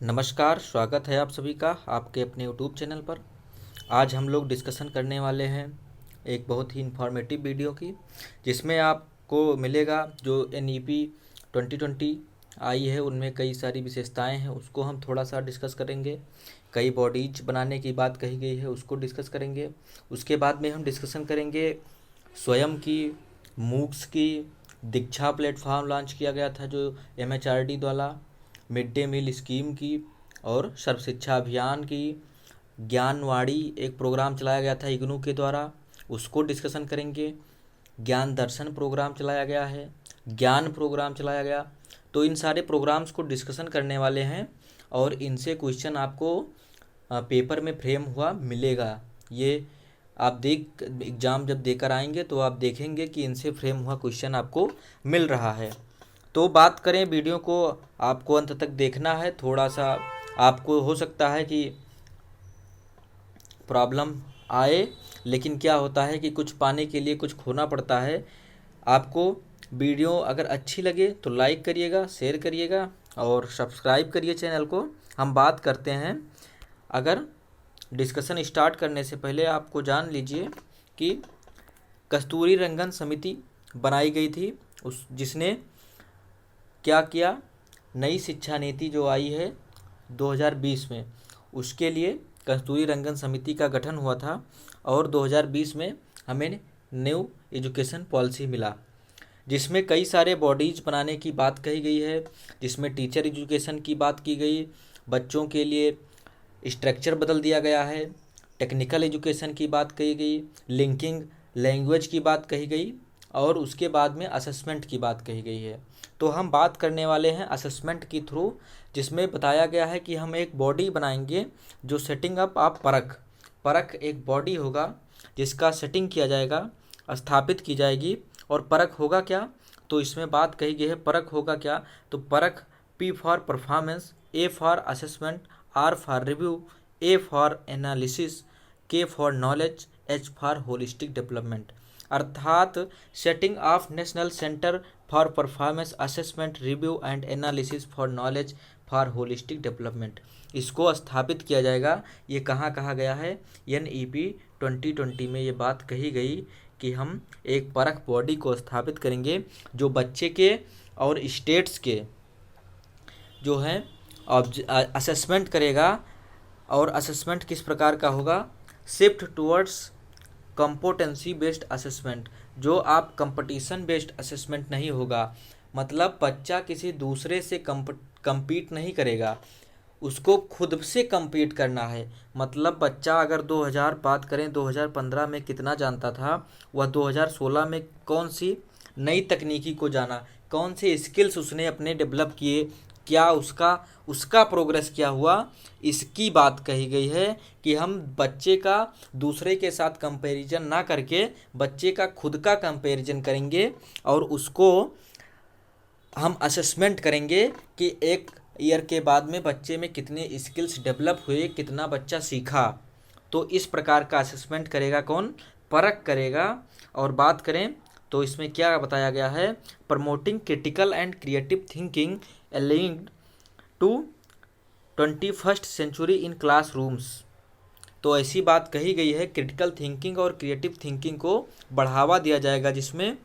नमस्कार, स्वागत है आप सभी का आपके अपने यूट्यूब चैनल पर। आज हम लोग डिस्कशन करने वाले हैं एक बहुत ही इन्फॉर्मेटिव वीडियो की, जिसमें आपको मिलेगा जो NEP 2020 आई है उनमें कई सारी विशेषताएं हैं, उसको हम थोड़ा सा डिस्कस करेंगे। कई बॉडीज बनाने की बात कही गई है, उसको डिस्कस करेंगे। उसके बाद में हम डिस्कशन करेंगे स्वयं की, मूक्स की। दीक्षा प्लेटफॉर्म लॉन्च किया गया था जो MHRD द्वारा, मिड डे मील स्कीम की और सर्व शिक्षा अभियान की। ज्ञानवाड़ी एक प्रोग्राम चलाया गया था इग्नू के द्वारा, उसको डिस्कशन करेंगे। ज्ञान दर्शन प्रोग्राम चलाया गया है, ज्ञान प्रोग्राम चलाया गया। तो इन सारे प्रोग्राम्स को डिस्कशन करने वाले हैं और इनसे क्वेश्चन आपको पेपर में फ्रेम हुआ मिलेगा। ये आप एग्ज़ाम जब देकर आएंगे तो आप देखेंगे कि इनसे फ्रेम हुआ क्वेश्चन आपको मिल रहा है। तो बात करें, वीडियो को आपको अंत तक देखना है। थोड़ा सा आपको हो सकता है कि प्रॉब्लम आए, लेकिन क्या होता है कि कुछ पाने के लिए कुछ खोना पड़ता है। आपको वीडियो अगर अच्छी लगे तो लाइक करिएगा, शेयर करिएगा और सब्सक्राइब करिए चैनल को। हम बात करते हैं, अगर डिस्कशन स्टार्ट करने से पहले आपको जान लीजिए कि कस्तूरी रंगन समिति बनाई गई थी, उस जिसने क्या किया, नई शिक्षा नीति जो आई है 2020 में, उसके लिए कस्तूरी रंगन समिति का गठन हुआ था और 2020 में हमें न्यू एजुकेशन पॉलिसी मिला, जिसमें कई सारे बॉडीज बनाने की बात कही गई है। जिसमें टीचर एजुकेशन की बात की गई, बच्चों के लिए स्ट्रक्चर बदल दिया गया है, टेक्निकल एजुकेशन की बात कही गई, लिंकिंग लैंग्वेज की बात कही गई और उसके बाद में असेसमेंट की बात कही गई है। तो हम बात करने वाले हैं असेसमेंट की थ्रू, जिसमें बताया गया है कि हम एक बॉडी बनाएंगे जो सेटिंग अप आप परख एक बॉडी होगा जिसका सेटिंग किया जाएगा, स्थापित की जाएगी। और परख होगा क्या, तो इसमें बात कही गई है परख होगा क्या, तो Parakh P for performance, A for assessment, R for review, A for analysis, K for knowledge, H for holistic development. अर्थात setting of national centre for performance assessment, review and analysis for knowledge for holistic development, इसको स्थापित किया जाएगा। ये कहाँ कहा गया है, NEP 2020 में ये बात कही गई कि हम एक परख बॉडी को स्थापित करेंगे जो बच्चे के और स्टेट्स के जो है असेसमेंट करेगा। और असेसमेंट किस प्रकार का होगा, शिफ्ट टूवर्ड्स कंपोटेंसी बेस्ड असेसमेंट, जो आप कंपटीशन बेस्ड असेसमेंट नहीं होगा। मतलब बच्चा किसी दूसरे से compete नहीं करेगा, उसको खुद से compete करना है। मतलब बच्चा अगर 2000 बात करें 2015 में कितना जानता था, वह 2016 में कौन सी नई तकनीकी को जाना, कौन से स्किल्स उसने अपने डेवलप किए, क्या उसका प्रोग्रेस क्या हुआ, इसकी बात कही गई है कि हम बच्चे का दूसरे के साथ कंपैरिजन ना करके बच्चे का खुद का कंपैरिजन करेंगे और उसको हम असेसमेंट करेंगे कि एक ईयर के बाद में बच्चे में कितने स्किल्स डेवलप हुए, कितना बच्चा सीखा। तो इस प्रकार का असेसमेंट करेगा कौन, परख करेगा। और बात करें तो इसमें क्या बताया गया है, promoting critical and creative thinking linked to 21st century in classrooms. तो ऐसी बात कही गई है, क्रिटिकल थिंकिंग और क्रिएटिव थिंकिंग को बढ़ावा दिया जाएगा जिसमें।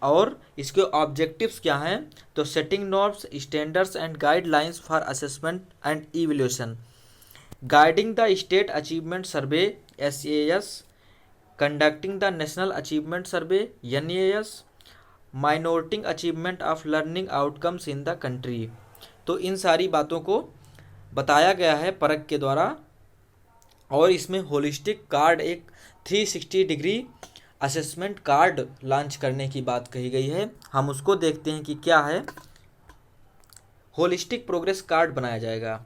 और इसके ऑब्जेक्टिव्स क्या हैं, तो setting norms, standards and guidelines for assessment and evaluation, guiding the state achievement survey SAS, conducting the national achievement survey NAS, monitoring achievement of learning outcomes in the country. तो इन सारी बातों को बताया गया है परख के द्वारा। और इसमें होलिस्टिक कार्ड, एक 360 डिग्री असेसमेंट कार्ड लॉन्च करने की बात कही गई है। हम उसको देखते हैं कि क्या है। होलिस्टिक प्रोग्रेस कार्ड बनाया जाएगा।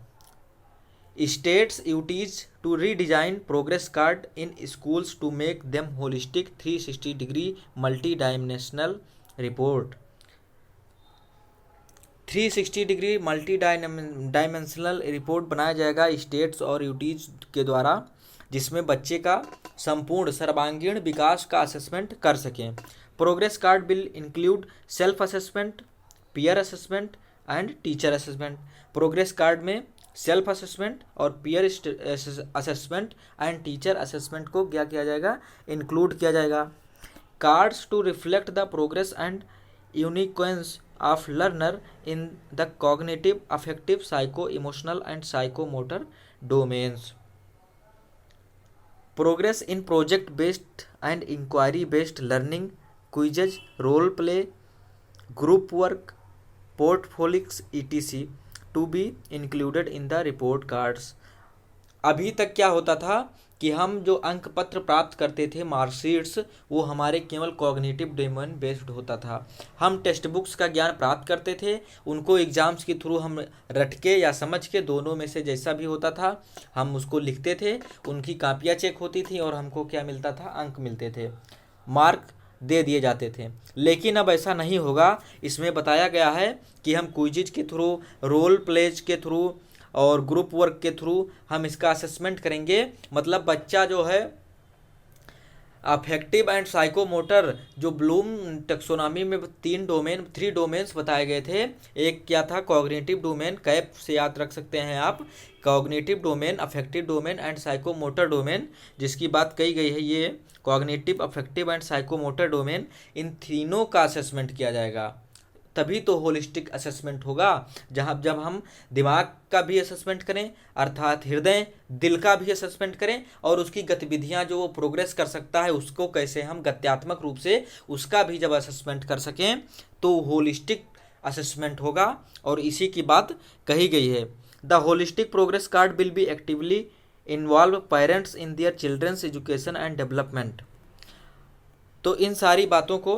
States UTs to redesign progress card in schools to make them holistic 360 degree multi dimensional report. 360 degree multi dimensional report बनाया जाएगा स्टेट्स और यूटीज के द्वारा, जिसमें बच्चे का संपूर्ण सर्वांगीण विकास का असेसमेंट कर सकें। Progress card will include self assessment, peer assessment and teacher assessment. Progress card में सेल्फ असेसमेंट और peer assessment and teacher assessment को क्या किया जाएगा, इंक्लूड किया जाएगा। Cards to reflect the progress and uniqueness of learner in the cognitive, affective, psycho emotional and psychomotor domains. Progress in project based and inquiry based learning, quizzes, role play, group work, portfolios etc to be included in the report cards. अभी तक क्या होता था कि हम जो अंक पत्र प्राप्त करते थे, मार्कशीट्स, वो हमारे केवल कॉग्निटिव डोमेन बेस्ड होता था। हम टेक्स्ट बुक्स का ज्ञान प्राप्त करते थे, उनको एग्जाम्स के थ्रू हम रट के या समझ के, दोनों में से जैसा भी होता था हम उसको लिखते थे, उनकी कापियाँ चेक होती थी और हमको क्या मिलता था, अंक मिलते थे, मार्क दे दिए जाते थे। लेकिन अब ऐसा नहीं होगा। इसमें बताया गया है कि हम क्विज़ के थ्रू, रोल प्लेज के थ्रू और ग्रुप वर्क के थ्रू हम इसका असेसमेंट करेंगे। मतलब बच्चा जो है अफेक्टिव एंड साइकोमोटर, जो ब्लूम टेक्सोनॉमी में थ्री डोमेन्स बताए गए थे। एक क्या था, कॉग्निटिव डोमेन, कैप से याद रख सकते हैं आप, cognitive domain, affective domain and psychomotor domain, जिसकी बात कही गई है। ये cognitive, affective and psychomotor domain, इन तीनों का असेसमेंट किया जाएगा। तभी तो होलिस्टिक असेसमेंट होगा, जब हम दिमाग का भी असेसमेंट करें, अर्थात हृदय दिल का भी असेसमेंट करें, और उसकी गतिविधियां जो वो प्रोग्रेस कर सकता है उसको कैसे हम गत्यात्मक रूप से उसका भी जब असेसमेंट कर सकें तो होलिस्टिक असेसमेंट होगा। और इसी की बात कही गई है। The holistic progress card will be actively involve parents in their children's education and development. तो इन सारी बातों को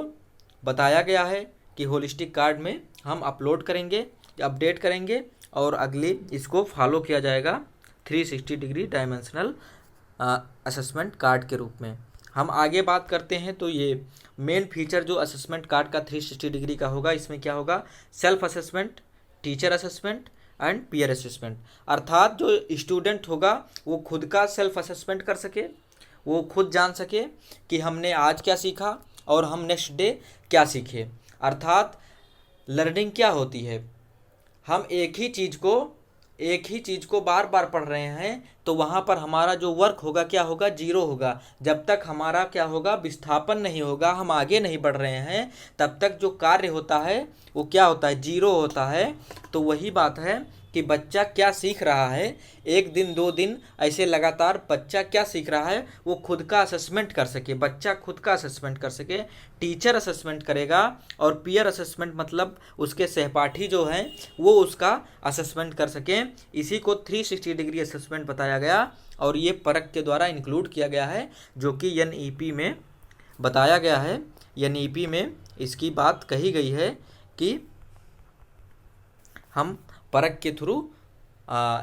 बताया गया है कि होलिस्टिक कार्ड में हम अपलोड करेंगे, अपडेट करेंगे और अगले इसको फॉलो किया जाएगा 360 डिग्री डायमेंशनल असेसमेंट कार्ड के रूप में। हम आगे बात करते हैं तो ये मेन फीचर जो असेसमेंट कार्ड का 360 डिग्री का होगा, इसमें क्या होगा, self assessment, teacher assessment and peer assessment. अर्थात जो स्टूडेंट होगा वो खुद का सेल्फ असेसमेंट कर सके, वो खुद जान सके कि हमने आज क्या सीखा और हम नेक्स्ट डे क्या सीखे। अर्थात लर्निंग क्या होती है, हम एक ही चीज़ को बार बार पढ़ रहे हैं तो वहाँ पर हमारा जो वर्क होगा क्या होगा, जीरो होगा। जब तक हमारा क्या होगा, विस्थापन नहीं होगा, हम आगे नहीं बढ़ रहे हैं, तब तक जो कार्य होता है वो क्या होता है, जीरो होता है। तो वही बात है कि बच्चा क्या सीख रहा है, एक दिन 2 दिन ऐसे लगातार बच्चा क्या सीख रहा है वो खुद का असेसमेंट कर सके, बच्चा खुद का असेसमेंट कर सके। टीचर असेसमेंट करेगा और पीयर असेसमेंट मतलब उसके सहपाठी जो हैं वो उसका असेसमेंट कर सकें। इसी को 360 डिग्री असेसमेंट बताया गया और ये परख के द्वारा इंक्लूड किया गया है, जो कि NEP में बताया गया है। NEP में इसकी बात कही गई है कि हम परख के थ्रू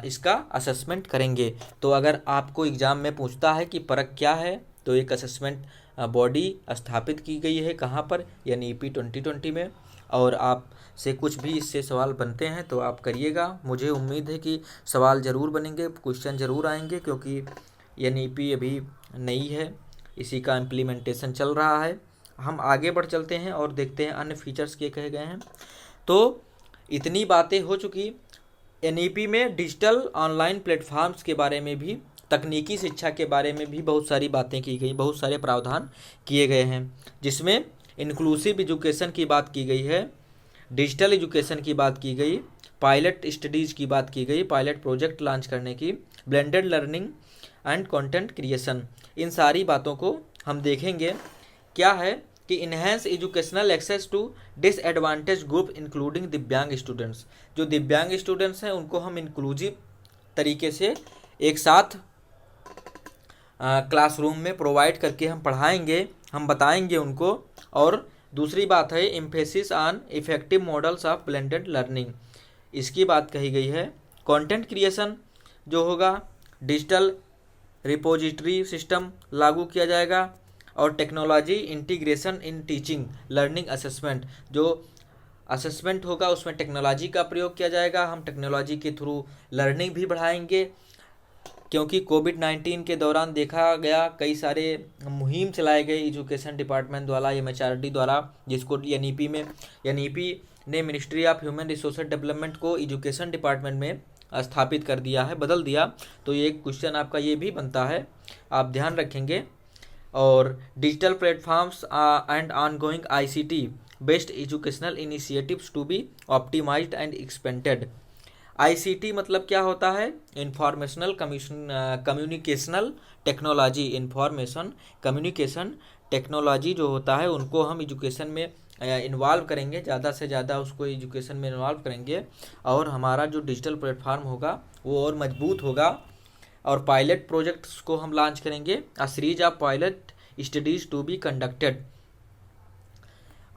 इसका असेसमेंट करेंगे। तो अगर आपको एग्ज़ाम में पूछता है कि परख क्या है, तो एक असेसमेंट बॉडी स्थापित की गई है कहाँ पर, NEP 2020 में। और आप से कुछ भी इससे सवाल बनते हैं तो आप करिएगा। मुझे उम्मीद है कि सवाल ज़रूर बनेंगे, क्वेश्चन ज़रूर आएंगे, क्योंकि NEP अभी नई है, इसी का इम्प्लीमेंटेशन चल रहा है। हम आगे बढ़ चलते हैं और देखते हैं अन्य फीचर्स क्या कहे गए हैं। तो इतनी बातें हो चुकी। NEP में डिजिटल ऑनलाइन प्लेटफॉर्म्स के बारे में भी, तकनीकी शिक्षा के बारे में भी बहुत सारी बातें की गई, बहुत सारे प्रावधान किए गए हैं, जिसमें इंक्लूसिव एजुकेशन की बात की गई है, डिजिटल एजुकेशन की बात की गई, पायलट स्टडीज़ की बात की गई, पायलट प्रोजेक्ट लॉन्च करने की, blended learning and content creation. इन सारी बातों को हम देखेंगे। क्या है कि enhance educational access to disadvantage group including divyang students. जो दिव्यांग स्टूडेंट्स हैं उनको हम इंक्लूसिव तरीके से एक साथ क्लासरूम में प्रोवाइड करके हम पढ़ाएंगे, हम बताएंगे उनको। और दूसरी बात है emphasis on effective models of blended learning, इसकी बात कही गई है। कंटेंट क्रिएशन जो होगा, डिजिटल रिपोजिटरी सिस्टम लागू किया जाएगा और technology integration in teaching learning assessment. जो असेसमेंट होगा उसमें टेक्नोलॉजी का प्रयोग किया जाएगा। हम टेक्नोलॉजी के थ्रू लर्निंग भी बढ़ाएंगे, क्योंकि कोविड-19 के दौरान देखा गया कई सारे मुहिम चलाए गए एजुकेशन डिपार्टमेंट द्वारा, MHRD द्वारा, जिसको NEP ने ministry of human resource development को एजुकेशन डिपार्टमेंट में स्थापित कर दिया है, बदल दिया। तो ये क्वेश्चन आपका ये भी बनता है, आप ध्यान रखेंगे। और digital platforms and ongoing ICT based educational initiatives to be optimized and expanded. ICT मतलब क्या होता है? Informational communicational technology, information communication technology जो होता है उनको हम एजुकेशन में इन्वॉल्व करेंगे, ज़्यादा से ज़्यादा उसको एजुकेशन में इन्वॉल्व करेंगे, और हमारा जो डिजिटल प्लेटफॉर्म होगा वो और मजबूत होगा। और पायलट प्रोजेक्ट्स को हम लॉन्च करेंगे, a series of pilot studies to be conducted.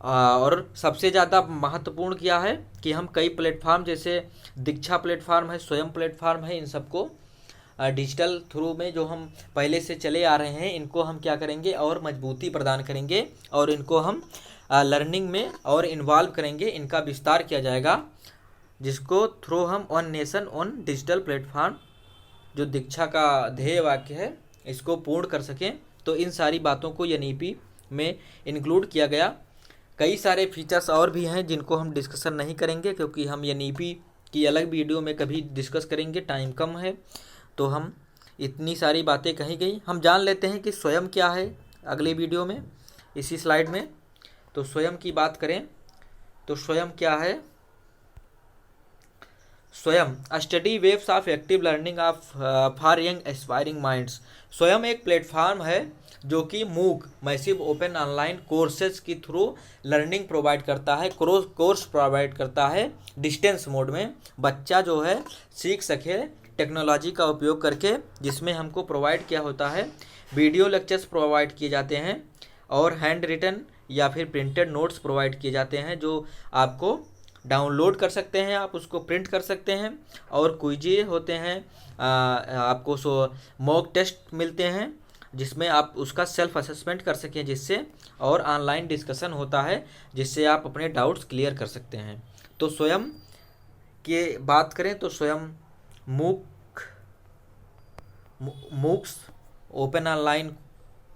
और सबसे ज़्यादा महत्वपूर्ण क्या है कि हम कई प्लेटफार्म जैसे दीक्षा प्लेटफार्म है, स्वयं प्लेटफार्म है, इन सबको डिजिटल थ्रू में जो हम पहले से चले आ रहे हैं इनको हम क्या करेंगे और मजबूती प्रदान करेंगे, और इनको हम लर्निंग में और इन्वॉल्व करेंगे, इनका विस्तार किया जाएगा, जिसको थ्रू हम one nation on digital platform जो दीक्षा का ध्येय वाक्य है इसको पूर्ण कर सकें। तो इन सारी बातों को एनईपी में इंक्लूड किया गया। कई सारे फीचर्स और भी हैं जिनको हम डिस्कशन नहीं करेंगे क्योंकि हम एनईपी की अलग वीडियो में कभी डिस्कस करेंगे, टाइम कम है। तो हम इतनी सारी बातें कही गई, हम जान लेते हैं कि स्वयं क्या है अगले वीडियो में, इसी स्लाइड में। तो स्वयं की बात करें तो स्वयं क्या है? Swayam study webs of active learning of for young aspiring minds. Swayam एक प्लेटफॉर्म है जो कि MOOC massive open online courses की थ्रू लर्निंग प्रोवाइड करता है, कोर्स प्रोवाइड करता है डिस्टेंस मोड में। बच्चा जो है सीख सके टेक्नोलॉजी का उपयोग करके, जिसमें हमको प्रोवाइड किया होता है वीडियो लेक्चर्स प्रोवाइड किए जाते हैं और हैंड रिटन या फिर प्रिंटेड नोट्स प्रोवाइड किए जाते हैं जो आपको डाउनलोड कर सकते हैं, आप उसको प्रिंट कर सकते हैं। और क्विज़ होते हैं, आपको मॉक टेस्ट मिलते हैं जिसमें आप उसका सेल्फ असेसमेंट कर सकें, जिससे और ऑनलाइन डिस्कशन होता है जिससे आप अपने डाउट्स क्लियर कर सकते हैं। तो स्वयं की बात करें तो स्वयं मूक्स ओपन ऑनलाइन,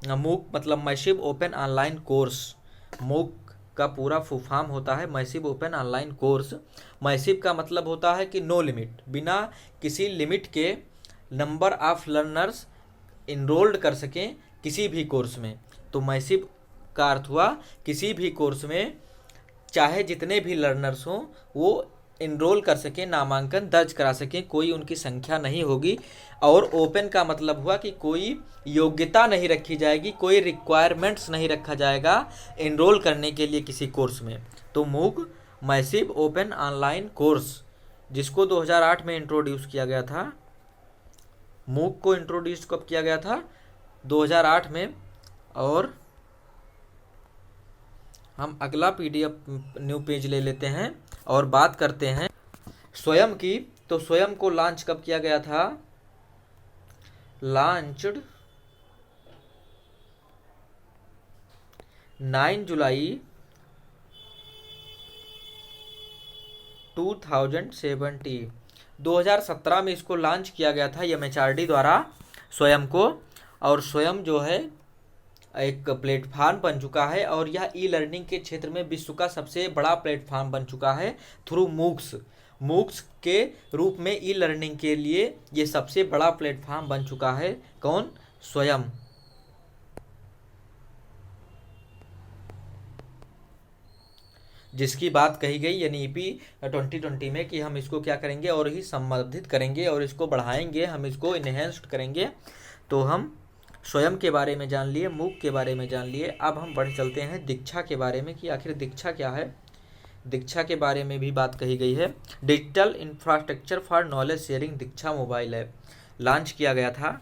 मूक मतलब मैसिव ओपन ऑनलाइन कोर्स, मूक का पूरा फुल फॉर्म होता है massive open online course. Massive का मतलब होता है कि नो लिमिट, बिना किसी लिमिट के नंबर ऑफ लर्नर्स इनरोल्ड कर सकें किसी भी कोर्स में। तो मैसिव का अर्थ हुआ किसी भी कोर्स में चाहे जितने भी लर्नर्स हों वो इनरोल कर सकें, नामांकन दर्ज करा सकें, कोई उनकी संख्या नहीं होगी। और ओपन का मतलब हुआ कि कोई योग्यता नहीं रखी जाएगी, कोई रिक्वायरमेंट्स नहीं रखा जाएगा इनरोल करने के लिए किसी कोर्स में। तो मूक मैसिव ओपन ऑनलाइन कोर्स, जिसको 2008 में इंट्रोड्यूस किया गया था। मूक को इंट्रोड्यूस कब किया गया था? 2008 में। और हम अगला पीडीएफ न्यू पेज ले लेते हैं और बात करते हैं स्वयं की। तो स्वयं को लॉन्च कब किया गया था? लॉन्च्ड 9 जुलाई 2017 2017 में इसको लॉन्च किया गया था एमएचआरडी द्वारा स्वयं को। और स्वयं जो है एक प्लेटफार्म बन चुका है और यह ई लर्निंग के क्षेत्र में विश्व का सबसे बड़ा प्लेटफार्म बन चुका है थ्रू मूक्स के रूप में ई लर्निंग के लिए ये सबसे बड़ा प्लेटफार्म बन चुका है। कौन? स्वयं। जिसकी बात कही गई एनईपी 2020 में कि हम इसको क्या करेंगे और ही संवर्धित करेंगे और इसको बढ़ाएंगे, हम इसको इन्हेंस्ड करेंगे। तो हम स्वयं के बारे में जान लिए, मूक के बारे में जान लिए। अब हम बढ़ चलते हैं दीक्षा के बारे में कि आखिर दीक्षा क्या है। दीक्षा के बारे में भी बात कही गई है। Digital infrastructure for knowledge sharing Diksha mobile app launch किया गया था,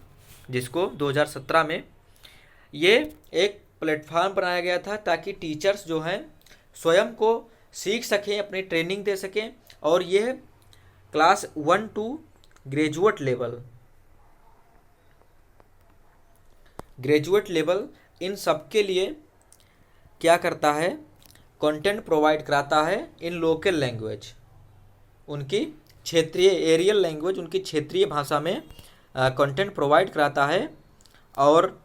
जिसको 2017 में ये एक प्लेटफॉर्म बनाया गया था ताकि टीचर्स जो हैं स्वयं को सीख सकें, अपनी ट्रेनिंग दे सकें। और ये class 1 to graduate level in सब के लिए क्या करता है? कंटेंट प्रोवाइड कराता है इन लोकल लैंग्वेज, उनकी क्षेत्रीय एरियल लैंग्वेज, उनकी क्षेत्रीय भाषा में कंटेंट प्रोवाइड कराता है। और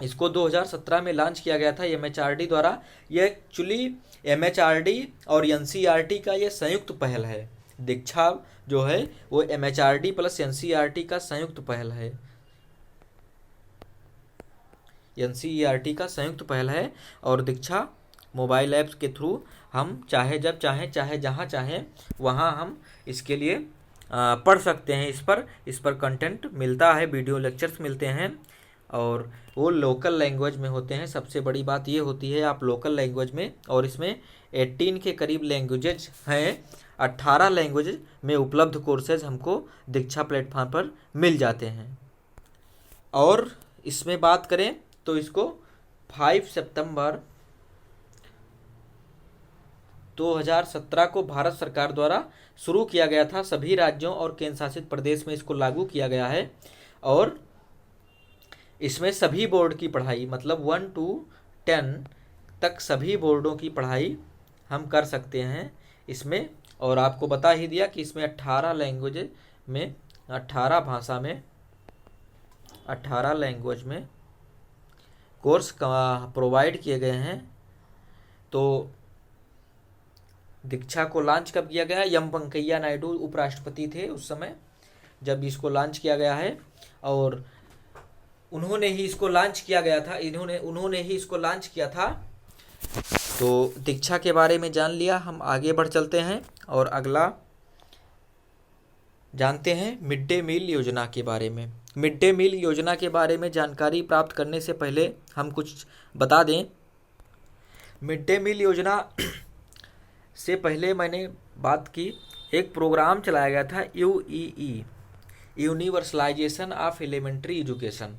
इसको 2017 में लॉन्च किया गया था एमएचआरडी द्वारा। ये एक्चुअली एमएचआरडी और एनसीईआरटी का ये संयुक्त पहल है। दीक्षा जो है वो MHRD प्लस NCERT का संयुक्त पहल है। NCERT का संयुक्त पहल है और दीक्षा मोबाइल ऐप्स के थ्रू हम चाहे जब चाहें चाहे जहाँ चाहें वहाँ हम इसके लिए पढ़ सकते हैं। इस पर कंटेंट मिलता है, वीडियो लेक्चर्स मिलते हैं और वो लोकल लैंग्वेज में होते हैं। सबसे बड़ी बात ये होती है आप लोकल लैंग्वेज में, और इसमें 18 के करीब लैंग्वेजेज हैं। 18 लैंग्वेज में उपलब्ध कोर्सेज हमको दीक्षा प्लेटफॉर्म पर मिल जाते हैं। और इसमें बात करें तो इसको 5 सितंबर 2017 को भारत सरकार द्वारा शुरू किया गया था। सभी राज्यों और केंद्र शासित प्रदेश में इसको लागू किया गया है और इसमें सभी बोर्ड की पढ़ाई मतलब 1 to 10 तक सभी बोर्डों की पढ़ाई हम कर सकते हैं इसमें। और आपको बता ही दिया कि इसमें 18 लैंग्वेज में 18 भाषा में 18 लैंग्वेज में कोर्स प्रोवाइड किए गए हैं। तो दीक्षा को लॉन्च कब किया गया? एम वेंकैया नायडू उपराष्ट्रपति थे उस समय जब इसको लॉन्च किया गया है और उन्होंने ही इसको लॉन्च किया गया था। उन्होंने ही इसको लॉन्च किया था। तो दीक्षा के बारे में जान लिया, हम आगे बढ़ चलते हैं और अगला जानते हैं मिड डे मील योजना के बारे में। मिड डे मील योजना के बारे में जानकारी प्राप्त करने से पहले हम कुछ बता दें। मिड डे मील योजना से पहले मैंने बात की, एक प्रोग्राम चलाया गया था UEE universalization of elementary education,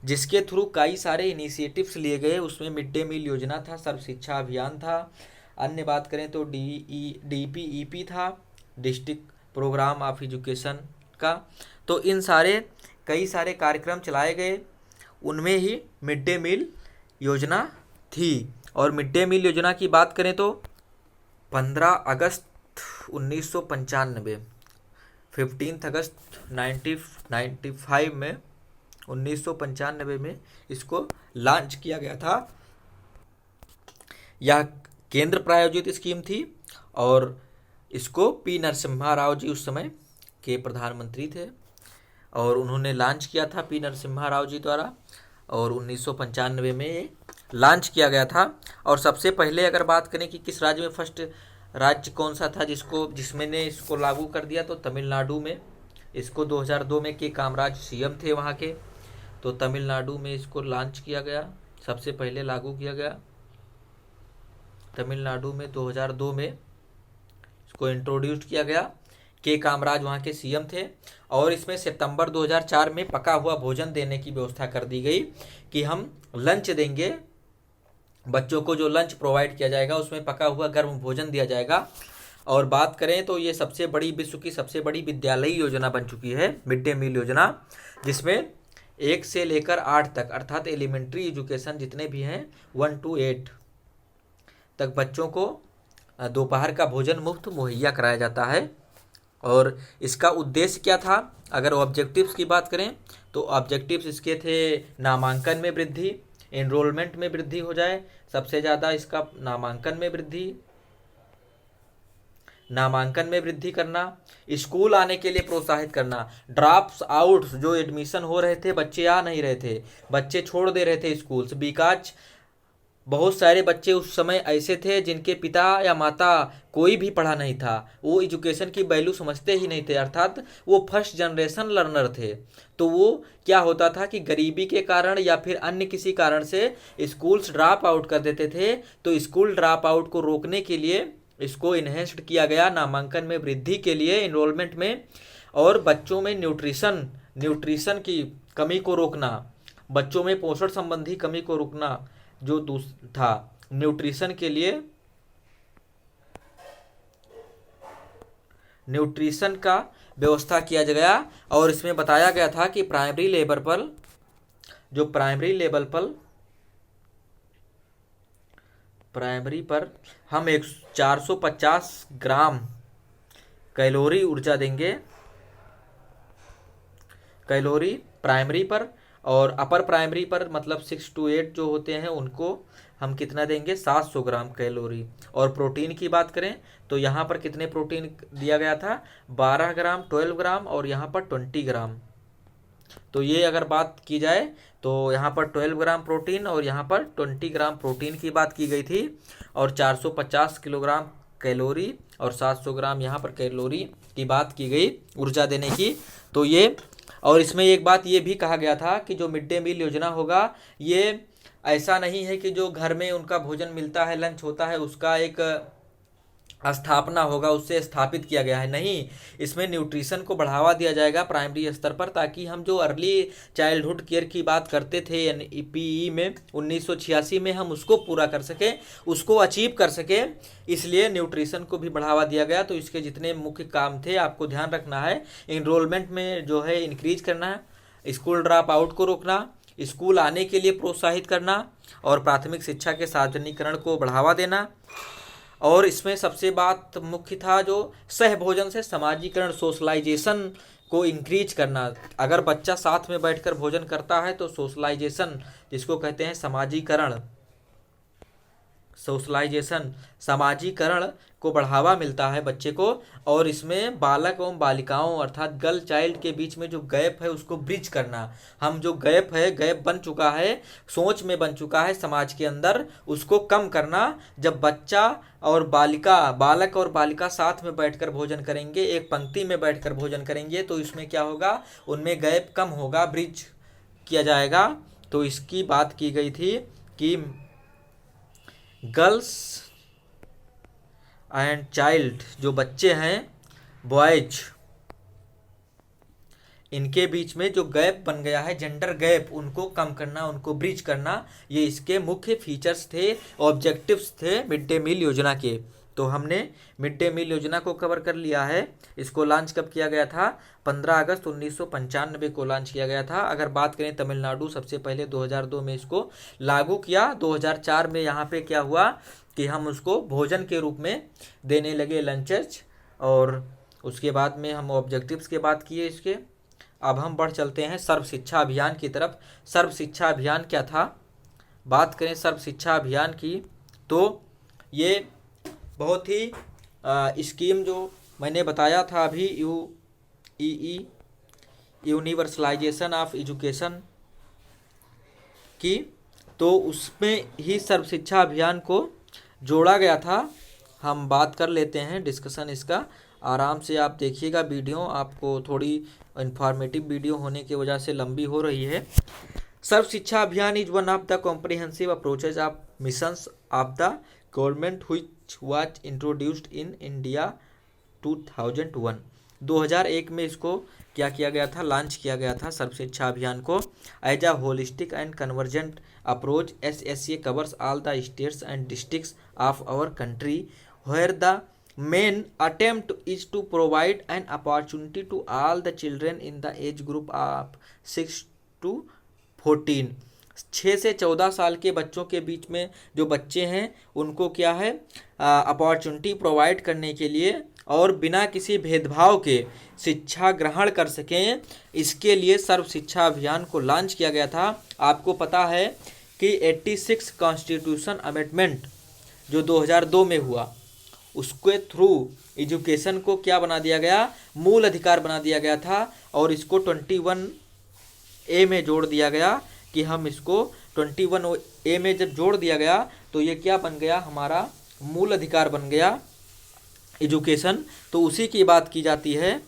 जिसके थ्रू कई सारे इनिशिएटिव्स लिए गए। उसमें मिड डे मील योजना था, सर्व शिक्षा अभियान था, अन्य बात करें तो DPEP था, डिस्ट्रिक्ट प्रोग्राम ऑफ एजुकेशन का। तो इन सारे कई सारे कार्यक्रम चलाए गए, उनमें ही मिड डे मील योजना थी। और मिड डे मील योजना की बात करें तो 15 अगस्त 1995 15 अगस्त 1995 में 1995 में इसको लॉन्च किया गया था। यह केंद्र प्रायोजित स्कीम थी और इसको P नरसिम्हा राव जी उस समय के प्रधानमंत्री थे और उन्होंने लॉन्च किया था P नरसिम्हा राव जी द्वारा और 1995 में लॉन्च किया गया था। और सबसे पहले अगर बात करें कि किस राज्य में फर्स्ट राज्य कौन सा था जिसमें इसको लागू कर दिया, तो तमिलनाडु में। इसको 2002 में के कामराज CM थे वहाँ के, तो तमिलनाडु में इसको लॉन्च किया गया, सबसे पहले लागू किया गया तमिलनाडु में। 2002 में इसको इंट्रोड्यूस किया गया, के कामराज वहाँ के CM थे। और इसमें सितंबर 2004 में पका हुआ भोजन देने की व्यवस्था कर दी गई कि हम लंच देंगे, बच्चों को जो लंच प्रोवाइड किया जाएगा उसमें पका हुआ गर्म भोजन दिया जाएगा। और बात करें तो ये सबसे बड़ी विश्व की सबसे बड़ी विद्यालयी योजना बन चुकी है मिड डे मील योजना, जिसमें 1 से लेकर 8 तक अर्थात एलिमेंट्री एजुकेशन जितने भी हैं 1 to 8 तक बच्चों को दोपहर का भोजन मुफ्त मुहैया कराया जाता है। और इसका उद्देश्य क्या था? अगर ऑब्जेक्टिव्स की बात करें तो ऑब्जेक्टिव्स इसके थे नामांकन में वृद्धि, एनरोलमेंट में वृद्धि हो जाए, सबसे ज़्यादा इसका नामांकन में वृद्धि करना, स्कूल आने के लिए प्रोत्साहित करना। ड्रॉप्स आउट्स जो एडमिशन हो रहे थे, बच्चे आ नहीं रहे थे, बच्चे छोड़ दे रहे थे स्कूल्स, बिकॉज बहुत सारे बच्चे उस समय ऐसे थे जिनके पिता या माता कोई भी पढ़ा नहीं था, वो एजुकेशन की वैल्यू समझते ही नहीं थे, अर्थात वो फर्स्ट जनरेशन लर्नर थे। तो वो क्या होता था कि गरीबी के कारण या फिर अन्य किसी कारण से स्कूल्स ड्रॉप आउट कर देते थे। तो स्कूल ड्रॉप आउट को रोकने के लिए इसको इन्हेंस्ड किया गया, नामांकन में वृद्धि के लिए, एनरोलमेंट में, और बच्चों में न्यूट्रिशन की कमी को रोकना, बच्चों में पोषण संबंधी कमी को रोकना जो था न्यूट्रिशन के लिए, न्यूट्रिशन का व्यवस्था किया गया। और इसमें बताया गया था कि प्राइमरी पर हम 450 ग्राम कैलोरी ऊर्जा देंगे, कैलोरी प्राइमरी पर, और अपर प्राइमरी पर मतलब 6 to 8 जो होते हैं उनको हम कितना देंगे 700 ग्राम कैलोरी। और प्रोटीन की बात करें तो यहाँ पर कितने प्रोटीन दिया गया था 12 ग्राम, 12 ग्राम और यहाँ पर 20 ग्राम। तो ये अगर बात की जाए तो यहाँ पर 12 ग्राम प्रोटीन और यहाँ पर 20 ग्राम प्रोटीन की बात की गई थी। और 450 किलोग्राम कैलोरी और 700 ग्राम यहाँ पर कैलोरी की बात की गई ऊर्जा देने की। तो ये, और इसमें एक बात ये भी कहा गया था कि जो मिड डे मील योजना होगा ये ऐसा नहीं है कि जो घर में उनका भोजन मिलता है, लंच होता है, उसका एक स्थापना होगा, उससे स्थापित किया गया है। नहीं, इसमें न्यूट्रिशन को बढ़ावा दिया जाएगा प्राइमरी स्तर पर, ताकि हम जो अर्ली चाइल्डहुड केयर की बात करते थे NEPE में 1986 में हम उसको पूरा कर सकें, उसको अचीव कर सकें, इसलिए न्यूट्रिशन को भी बढ़ावा दिया गया। तो इसके जितने मुख्य काम थे आपको ध्यान रखना है, इनरोलमेंट में जो है इंक्रीज करना है, स्कूल ड्रॉप आउट को रोकना, स्कूल आने के लिए प्रोत्साहित करना और प्राथमिक शिक्षा के सार्वजनिकरण को बढ़ावा देना। और इसमें सबसे बात मुख्य था जो सहभोजन से समाजीकरण, सोशलाइजेशन को इंक्रीज करना। अगर बच्चा साथ में बैठकर भोजन करता है तो सोशलाइजेशन, जिसको कहते हैं समाजीकरण, समाजीकरण को बढ़ावा मिलता है बच्चे को। और इसमें बालक एवं बालिकाओं अर्थात गर्ल चाइल्ड के बीच में जो गैप है उसको ब्रिज करना। हम जो गैप है, गैप बन चुका है, सोच में बन चुका है समाज के अंदर, उसको कम करना। जब बच्चा और बालिका, बालक और बालिका साथ में बैठकर भोजन करेंगे, एक पंक्ति में बैठकर भोजन करेंगे, तो इसमें क्या होगा, उनमें गैप कम होगा, ब्रिज किया जाएगा। तो इसकी बात की गई थी कि गर्ल्स एंड चाइल्ड, जो बच्चे हैं बॉयज, इनके बीच में जो गैप बन गया है, जेंडर गैप, उनको कम करना, उनको ब्रिज करना, ये इसके मुख्य फीचर्स थे, ऑब्जेक्टिव्स थे मिड डे मील योजना के। तो हमने मिड डे मील योजना को कवर कर लिया है। इसको लॉन्च कब किया गया था, 15 अगस्त 1995 को लॉन्च किया गया था। अगर बात करें तमिलनाडु सबसे पहले 2002 में इसको लागू किया। 2004 में यहाँ पे क्या हुआ कि हम उसको भोजन के रूप में देने लगे, लंचेज। और उसके बाद में हम ऑब्जेक्टिव्स के बात किए इसके। अब हम बढ़ चलते हैं सर्व शिक्षा अभियान की तरफ। सर्व शिक्षा अभियान क्या था, बात करें सर्व शिक्षा अभियान की तो ये बहुत ही स्कीम जो मैंने बताया था अभी, UEE, यूनिवर्सलाइजेशन ऑफ एजुकेशन की, तो उसमें ही सर्व शिक्षा अभियान को जोड़ा गया था। हम बात कर लेते हैं, डिस्कशन इसका आराम से आप देखिएगा। वीडियो आपको थोड़ी इंफॉर्मेटिव वीडियो होने की वजह से लंबी हो रही है। सर्व Shiksha Abhiyan is one of the comprehensive approaches of missions of the government which was introduced in India 2001। 2001 में इसको क्या किया गया था, लॉन्च किया गया था सर्व शिक्षा अभियान को। As a holistic and convergent approach, SSA covers all the states and districts of our country where the main attempt is to provide an opportunity to all the children in the age group of 6 to 14। 6 से 14 साल के बच्चों के बीच में जो बच्चे हैं उनको क्या है, अपॉर्चुनिटी प्रोवाइड करने के लिए और बिना किसी भेदभाव के शिक्षा ग्रहण कर सकें, इसके लिए सर्व शिक्षा अभियान को लॉन्च किया गया था। आपको पता है कि 86 कॉन्स्टिट्यूशन अमेंडमेंट जो 2002 में हुआ, उसके थ्रू एजुकेशन को क्या बना दिया गया, मूल अधिकार बना दिया गया था। और इसको 21A में जोड़ दिया गया कि हम इसको 21A में जब जोड़ दिया गया तो ये क्या बन गया, हमारा मूल अधिकार बन गया एजुकेशन। तो उसी की बात की जाती है।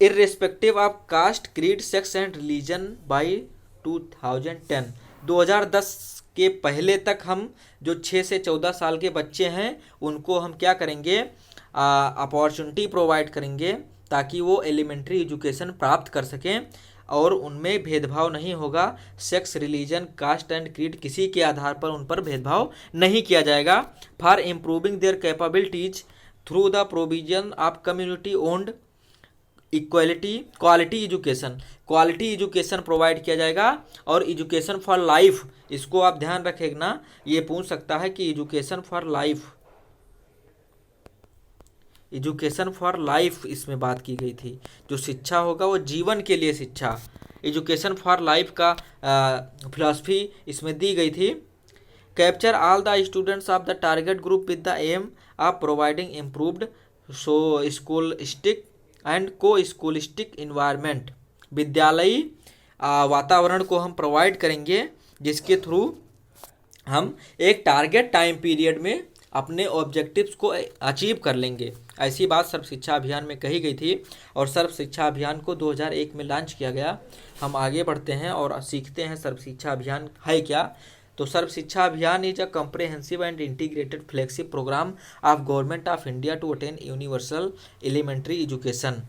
Irrespective of caste, creed, sex and religion by 2010। 2010 के पहले तक हम जो 6 से 14 साल के बच्चे हैं उनको हम क्या करेंगे, अपॉर्चुनिटी प्रोवाइड करेंगे ताकि वो एलिमेंट्री एजुकेशन प्राप्त कर सकें और उनमें भेदभाव नहीं होगा। Sex, religion, caste and creed किसी के आधार पर उन पर भेदभाव नहीं किया जाएगा। For improving there capabilities through the provision of community owned quality education provide किया जाएगा। और एजुकेशन फॉर लाइफ, इसको आप ध्यान रखेगा, ये पूछ सकता है कि education for life education for life इसमें बात की गई थी। जो शिक्षा होगा वो जीवन के लिए शिक्षा, एजुकेशन फॉर लाइफ का फिलॉसफी इसमें दी गई थी। Capture all the students of the target group with the aim of providing improved scholastic and co scholastic environment. विद्यालयी वातावरण को हम प्रोवाइड करेंगे जिसके थ्रू हम एक टारगेट टाइम पीरियड में अपने ऑब्जेक्टिव्स को अचीव कर लेंगे। ऐसी बात सर्व शिक्षा अभियान में कही गई थी और सर्व शिक्षा अभियान को 2001 में लॉन्च किया गया। हम आगे बढ़ते हैं और सीखते हैं सर्व शिक्षा अभियान है क्या। तो Sarva Shiksha Abhiyan is a comprehensive and integrated flagship programme of government of India to attain universal elementary education.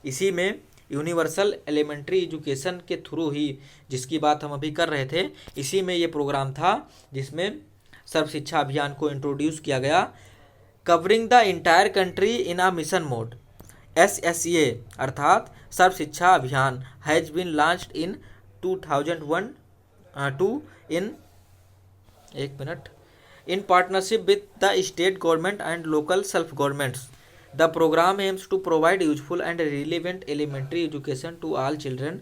इसी में यूनिवर्सल एलिमेंट्री एजुकेशन के थ्रू ही, जिसकी बात हम अभी कर रहे थे, इसी में ये प्रोग्राम था जिसमें सर्व शिक्षा अभियान को इंट्रोड्यूस किया गया। Covering the entire country in a mission mode, SSA अर्थात Sarva Shiksha Abhiyan has been launched in 2001 in partnership with the state government and local self governments. The program aims to provide useful and relevant elementary education to all children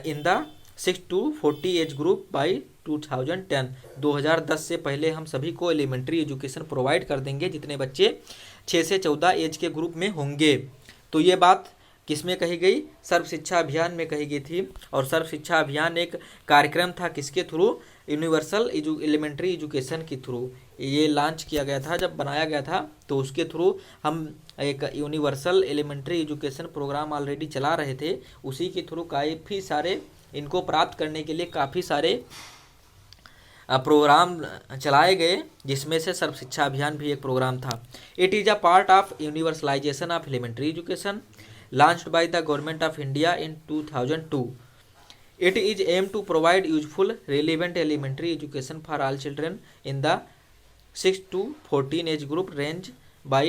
in the 6 to 40 age group by 2010। 2010 से पहले हम सभी को elementary education provide कर देंगे जितने बच्चे 6 से 14 एज के ग्रुप में होंगे। तो ये बात किसमें कही गई? सर्व शिक्षा अभियान में कही गई थी। और सर्व शिक्षा अभियान एक कार्यक्रम था किसके थ्रू? यूनिवर्सल एलिमेंट्री एजुकेशन के थ्रू ये लॉन्च किया गया था। जब बनाया गया था तो उसके थ्रू हम एक universal elementary education programme already चला रहे थे। उसी के थ्रू काफ़ी सारे इनको प्राप्त करने के लिए काफ़ी सारे प्रोग्राम चलाए गए, जिसमें से सर्व शिक्षा अभियान भी एक प्रोग्राम था। It is a part of universalisation of elementary education launched by the Government of India in 2002. It is aimed to provide useful, relevant elementary education for all children in the 6 to 14 age group range by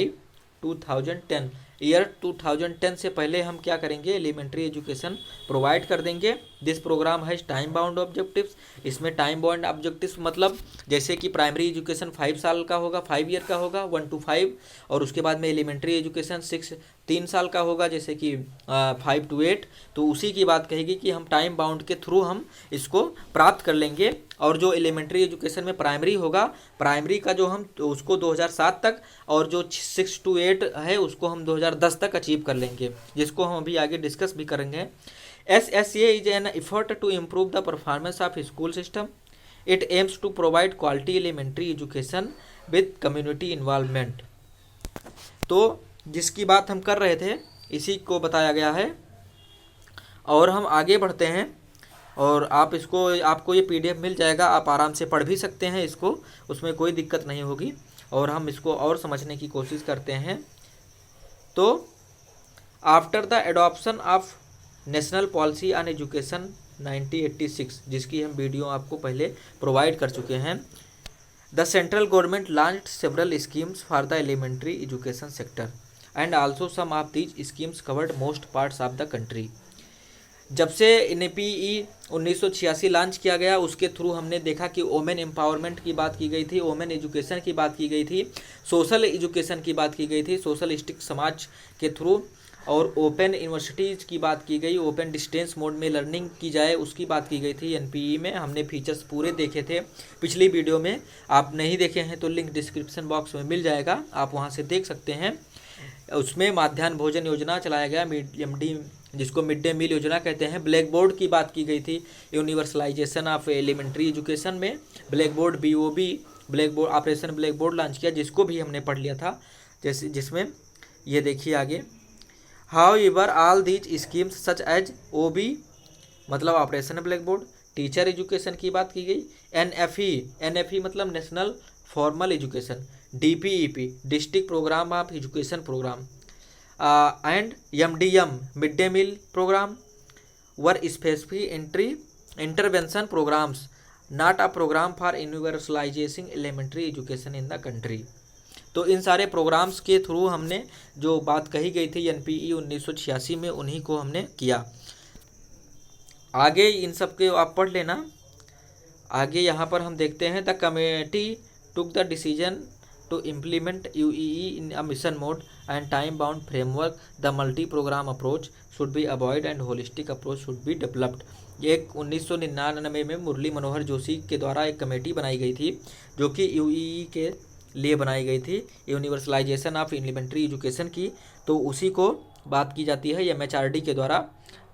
2010। Year 2010 से पहले हम क्या करेंगे? Elementary education provide कर देंगे। This programme है time bound objectives. इसमें time bound objectives मतलब जैसे कि प्राइमरी एजुकेशन 5 साल का होगा, 5 ईयर का होगा 1 to 5, और उसके बाद में एलिमेंट्री एजुकेशन 3 साल का होगा जैसे कि 5 to 8। तो उसी की बात कहेगी कि हम टाइम बाउंड के थ्रू हम इसको प्राप्त कर लेंगे। और जो एलिमेंट्री एजुकेशन में प्राइमरी होगा, प्राइमरी का जो हम तो उसको 2007 तक, और जो 6 to 8 है उसको हम 2010 तक अचीव कर लेंगे, जिसको हम अभी आगे डिस्कस भी करेंगे। SSA is an effort to improve the performance of school system. It aims to provide quality elementary education with community involvement। तो जिसकी बात हम कर रहे थे इसी को बताया गया है। और हम आगे बढ़ते हैं और आपको ये PDF मिल जाएगा, आप आराम से पढ़ भी सकते हैं इसको, उसमें कोई दिक्कत नहीं होगी। और हम इसको और समझने की कोशिश करते हैं। तो after the adoption of national policy on education 1986, जिसकी हम वीडियो आपको पहले प्रोवाइड कर चुके हैं, the central government launched several schemes for the elementary education sector and also some of these schemes covered most parts of the country. जब से NPE 1986 launch किया गया, उसके थ्रू हमने देखा कि वोमेन एम्पावरमेंट की बात की गई थी, वोमेन एजुकेशन की बात की गई थी, सोशल एजुकेशन की बात की गई थी, सोशलिस्टिक समाज के थ्रू, और ओपन यूनिवर्सिटीज़ की बात की गई, ओपन डिस्टेंस मोड में लर्निंग की जाए उसकी बात की गई थी। NPE में हमने फीचर्स पूरे देखे थे पिछली वीडियो में। आप नहीं देखे हैं तो लिंक डिस्क्रिप्शन बॉक्स में मिल जाएगा, आप वहां से देख सकते हैं। उसमें मध्याह्न भोजन योजना चलाया गया, MD जिसको मिड डे मील योजना कहते हैं। ब्लैक बोर्ड की बात की गई थी यूनिवर्सलाइजेशन ऑफ एलिमेंट्री एजुकेशन में। Black board BOB black board operation black board launch किया, जिसको भी हमने पढ़ लिया था। जैसे जिसमें ये देखिए आगे, however all these schemes such as OB मतलब operation blackboard, teacher education की बात की गई, NFE मतलब national formal education, DPEP district programme of education programme, and MDM mid day meal programme were specific intervention programmes not a programme for universalisation elementary education in the country. तो इन सारे programmes के through हमने जो बात कही गई थी NPE 1986 में, उन्हीं को हमने किया। आगे इन सब के आप पढ़ लेना। आगे यहाँ पर हम देखते हैं the committee took the decision to implement UEE in a mission mode and time-bound framework, the multi-program approach should be avoided and holistic approach should be developed। ये 1999 में मुरली मनोहर जोशी के द्वारा एक कमेटी बनाई गई थी जो कि यूईई के लिए बनाई गई थी, यूनिवर्सलाइजेशन ऑफ एलिमेंट्री एजुकेशन की। तो उसी को बात की जाती है MHRD के द्वारा,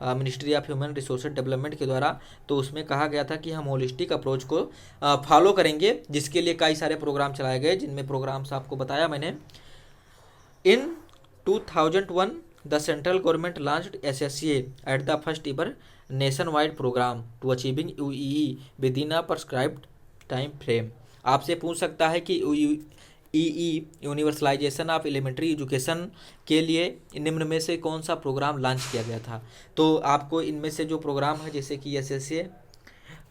ministry of human resource development के द्वारा। तो उसमें कहा गया था कि हम होलिस्टिक अप्रोच को फॉलो करेंगे, जिसके लिए कई सारे प्रोग्राम चलाए गए, जिनमें प्रोग्राम्स आपको बताया मैंने। In 2001 the central government launched SSA at the first ever nationwide programme to achieving UEE within a prescribed time frame. आपसे पूछ सकता है कि UEE universalization of elementary education के लिए निम्न में से कौन सा प्रोग्राम लॉन्च किया गया था। तो आपको इनमें से जो प्रोग्राम है, जैसे कि SSA,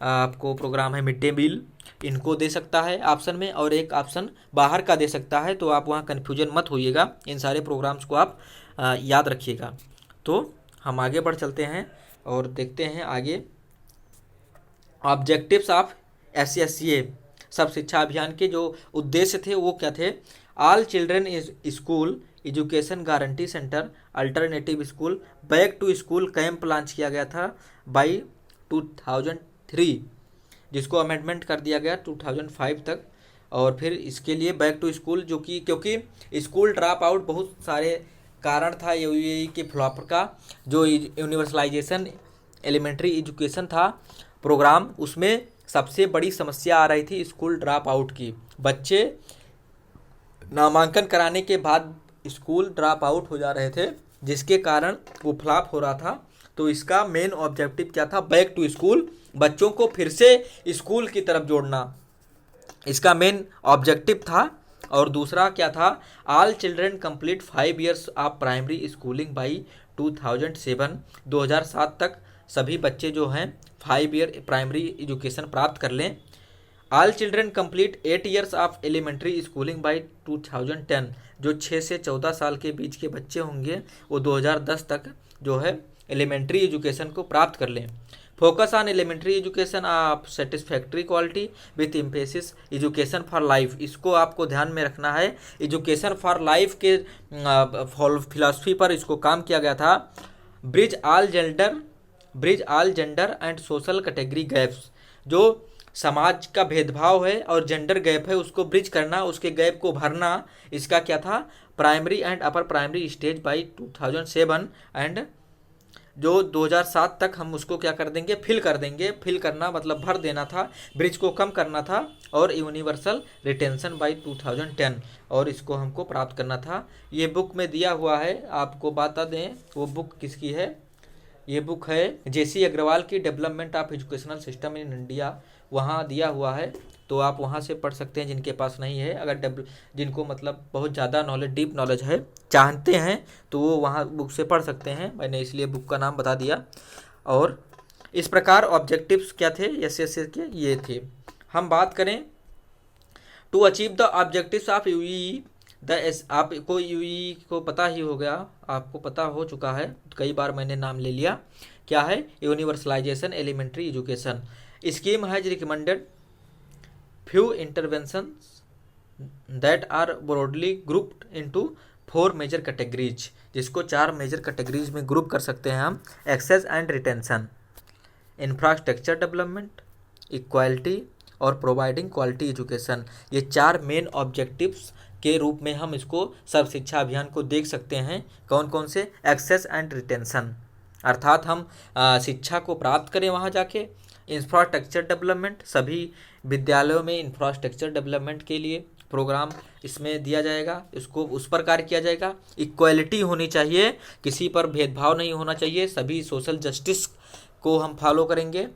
आपको प्रोग्राम है मिड डे मील, इनको दे सकता है ऑप्शन में, और एक ऑप्शन बाहर का दे सकता है। तो आप वहाँ कन्फ्यूजन मत होइएगा, इन सारे प्रोग्राम्स को आप याद रखिएगा। तो हम आगे बढ़ चलते हैं और देखते हैं आगे ऑब्जेक्टिव्स ऑफ SSA सब शिक्षा अभियान के जो उद्देश्य थे वो क्या थे। All children is school education guarantee centre alternative school back to school camp launch किया गया था बाई 2003, जिसको अमेंडमेंट कर दिया गया 2005 तक। और फिर इसके लिए बैक टू स्कूल, जो कि क्योंकि स्कूल ड्रॉप आउट बहुत सारे कारण था यूईई के फ्लॉप का, जो यूनिवर्सलाइजेशन एलिमेंट्री एजुकेशन था प्रोग्राम, उसमें सबसे बड़ी समस्या आ रही थी स्कूल ड्रॉप आउट की। बच्चे नामांकन कराने के बाद स्कूल ड्रॉप आउट हो जा रहे थे, जिसके कारण वो फ्लॉप हो रहा था। तो इसका मेन ऑब्जेक्टिव क्या था, बैक टू स्कूल, बच्चों को फिर से स्कूल की तरफ जोड़ना, इसका मेन ऑब्जेक्टिव था। और दूसरा क्या था, all children complete 5 years of primary schooling by 2007, 2007 तक सभी बच्चे जो हैं 5 ईयर प्राइमरी एजुकेशन प्राप्त कर लें। All children complete 8 years of elementary schooling by 2010, जो 6 से 14 साल के बीच के बच्चे होंगे वो 2010 तक जो है एलिमेंट्री एजुकेशन को प्राप्त कर लें। Focus on elementary education of satisfactory quality with emphasis education for life, इसको आपको ध्यान में रखना है। एजुकेशन फॉर लाइफ के फिलॉसफी पर इसको काम किया गया था। Bridge all gender and social category gaps, जो समाज का भेदभाव है और जेंडर गैप है उसको ब्रिज करना, उसके गैप को भरना, इसका क्या था, primary and upper primary stage by 2007 and जो 2007 तक हम उसको क्या कर देंगे, फिल कर देंगे। फिल करना मतलब भर देना था, ब्रिज को कम करना था। और यूनिवर्सल रिटेंशन बाई 2010, और इसको हमको प्राप्त करना था। ये बुक में दिया हुआ है, आपको बता दें वो बुक किसकी है। ये बुक है JC अग्रवाल की development of educational system in India, वहाँ दिया हुआ है। तो आप वहाँ से पढ़ सकते हैं जिनके पास नहीं है। अगर जिनको मतलब बहुत ज़्यादा नॉलेज, डीप नॉलेज है, चाहते हैं, तो वो वहाँ बुक से पढ़ सकते हैं। मैंने इसलिए बुक का नाम बता दिया। और इस प्रकार ऑब्जेक्टिव्स क्या थे SSA के, ये थे। हम बात करें to achieve the objectives of UEE आपको यूईई को पता ही हो गया, आपको पता हो चुका है, कई बार मैंने नाम ले लिया। क्या है, universalisation elementary education scheme has recommended few interventions that are broadly grouped into 4 major categories, जिसको 4 मेजर कैटेगरीज में ग्रुप कर सकते हैं हम। Access and retention, infrastructure development, equality और प्रोवाइडिंग क्वालिटी एजुकेशन। ये 4 मेन ऑब्जेक्टिव्स के रूप में हम इसको सर्व शिक्षा अभियान को देख सकते हैं। कौन कौन से, एक्सेस एंड रिटेंशन, अर्थात हम शिक्षा को प्राप्त करें वहाँ जाके। इंफ्रास्ट्रक्चर डेवलपमेंट, सभी विद्यालयों में इंफ्रास्ट्रक्चर डेवलपमेंट के लिए प्रोग्राम इसमें दिया जाएगा, इसको उस पर कार्य किया जाएगा। इक्वालिटी होनी चाहिए, किसी पर भेदभाव नहीं होना चाहिए, सभी सोशल जस्टिस को हम फॉलो करेंगे।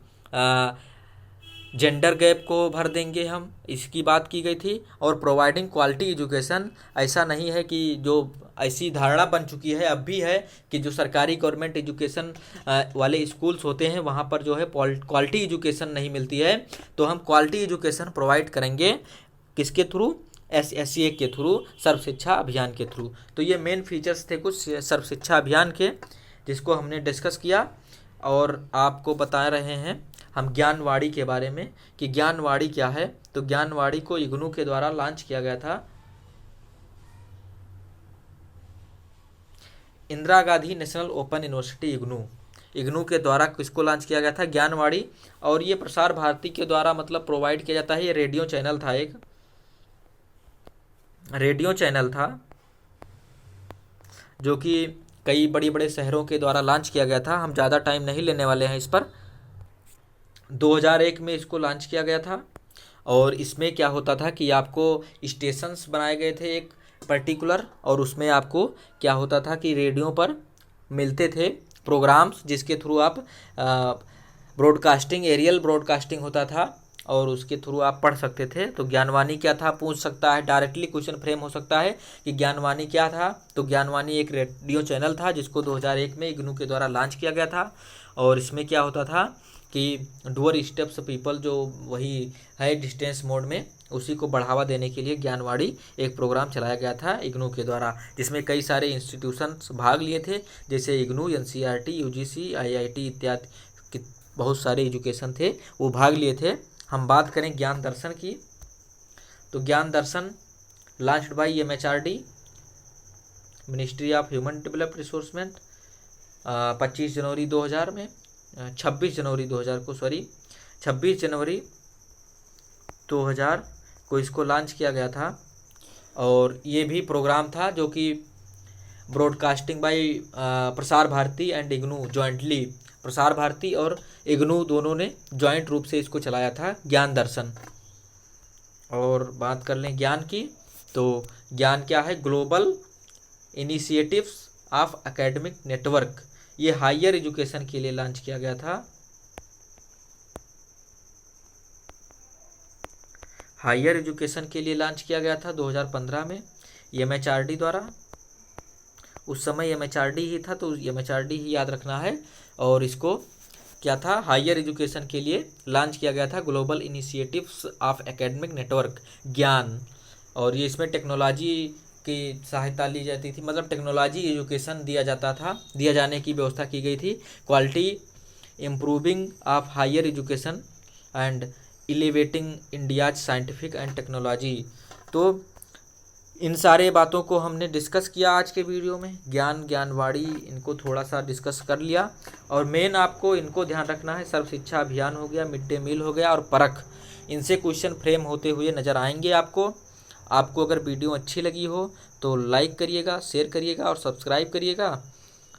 जेंडर गैप को भर देंगे हम, इसकी बात की गई थी। और प्रोवाइडिंग क्वालिटी एजुकेशन, ऐसा नहीं है कि जो ऐसी धारणा बन चुकी है, अब भी है, कि जो सरकारी गवर्नमेंट एजुकेशन वाले स्कूल्स होते हैं वहाँ पर जो है क्वालिटी एजुकेशन नहीं मिलती है। तो हम क्वालिटी एजुकेशन प्रोवाइड करेंगे, किसके थ्रू, SSA के थ्रू, सर्व शिक्षा अभियान के थ्रू। तो ये मेन फीचर्स थे कुछ सर्व शिक्षा अभियान के, जिसको हमने डिस्कस किया। और आपको बता रहे हैं हम ज्ञानवाड़ी के बारे में, कि ज्ञानवाड़ी क्या है। तो ज्ञानवाड़ी को इग्नू के द्वारा लॉन्च किया गया था Indira Gandhi national open university IGNOU के द्वारा किसको लॉन्च किया गया था? ज्ञानवाणी। और ये प्रसार भारती के द्वारा मतलब प्रोवाइड किया जाता है। ये रेडियो चैनल था, एक रेडियो चैनल था जो कि कई बड़े बड़े शहरों के द्वारा लॉन्च किया गया था। हम ज़्यादा टाइम नहीं लेने वाले हैं इस पर। 2001 में इसको लॉन्च किया गया था। और इसमें क्या होता था कि आपको स्टेशंस बनाए गए थे एक पर्टिकुलर, और उसमें आपको क्या होता था कि रेडियो पर मिलते थे प्रोग्राम्स जिसके थ्रू आप ब्रॉडकास्टिंग, एरियल ब्रॉडकास्टिंग होता था और उसके थ्रू आप पढ़ सकते थे। तो ज्ञानवाणी क्या था पूछ सकता है, डायरेक्टली क्वेश्चन फ्रेम हो सकता है कि ज्ञानवाणी क्या था। तो ज्ञानवाणी एक रेडियो चैनल था जिसको 2001 में इग्नू के द्वारा लॉन्च किया गया था। और इसमें क्या होता था कि डुअर स्टेप्स पीपल, जो वही है डिस्टेंस मोड में, उसी को बढ़ावा देने के लिए ज्ञानवाणी एक प्रोग्राम चलाया गया था इग्नू के द्वारा, जिसमें कई सारे इंस्टीट्यूशंस भाग लिए थे, जैसे इग्नू, एनसीईआरटी, यूजीसी, आईआईटी इत्यादि बहुत सारे एजुकेशन थे वो भाग लिए थे। हम बात करें ज्ञान दर्शन की, तो Gyan Darshan launched by MHRD, ministry of human development resourcement, 25 जनवरी 2000 में 26 जनवरी 2000 को 26 जनवरी 2000 को इसको लॉन्च किया गया था। और ये भी प्रोग्राम था जो कि broadcasting bye Prasar Bharati and IGNOU jointly, Prasar Bharati और इग्नू दोनों ने जॉइंट रूप से इसको चलाया था, ज्ञान दर्शन। और बात कर लें ज्ञान की, तो ज्ञान क्या है? Global initiatives of academic network. ये हायर एजुकेशन के लिए लॉन्च किया गया था, हायर एजुकेशन के लिए लॉन्च किया गया था 2015 में एमएचआरडी द्वारा। उस समय एमएचआरडी ही था तो एमएचआरडी ही याद रखना है। और इसको क्या था? हायर एजुकेशन के लिए लॉन्च किया गया था, global initiatives of academic network, ज्ञान। और ये इसमें टेक्नोलॉजी की सहायता ली जाती थी, मतलब टेक्नोलॉजी एजुकेशन दिया जाता था, दिया जाने की व्यवस्था की गई थी। Quality improving of higher education and elevating India's scientific and technology. तो इन सारे बातों को हमने डिस्कस किया आज के वीडियो में। ज्ञानवाणी इनको थोड़ा सा डिस्कस कर लिया। और मेन आपको इनको ध्यान रखना है, सर्व शिक्षा अभियान हो गया, मिड डे मील हो गया और परख, इनसे क्वेश्चन फ्रेम होते हुए नज़र आएंगे आपको। अगर वीडियो अच्छी लगी हो तो लाइक करिएगा, शेयर करिएगा और सब्सक्राइब करिएगा।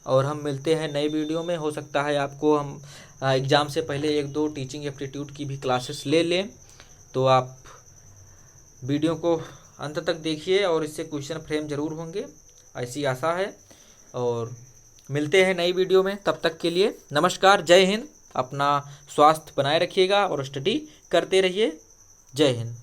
और हम मिलते हैं नए वीडियो में। हो सकता है आपको हम एग्ज़ाम से पहले 1-2 टीचिंग एप्टीट्यूड की भी क्लासेस ले लें, तो आप वीडियो को अंत तक देखिए और इससे क्वेश्चन फ्रेम जरूर होंगे, ऐसी आशा है। और मिलते हैं नई वीडियो में, तब तक के लिए नमस्कार, जय हिंद। अपना स्वास्थ्य बनाए रखिएगा और स्टडी करते रहिए। जय हिंद।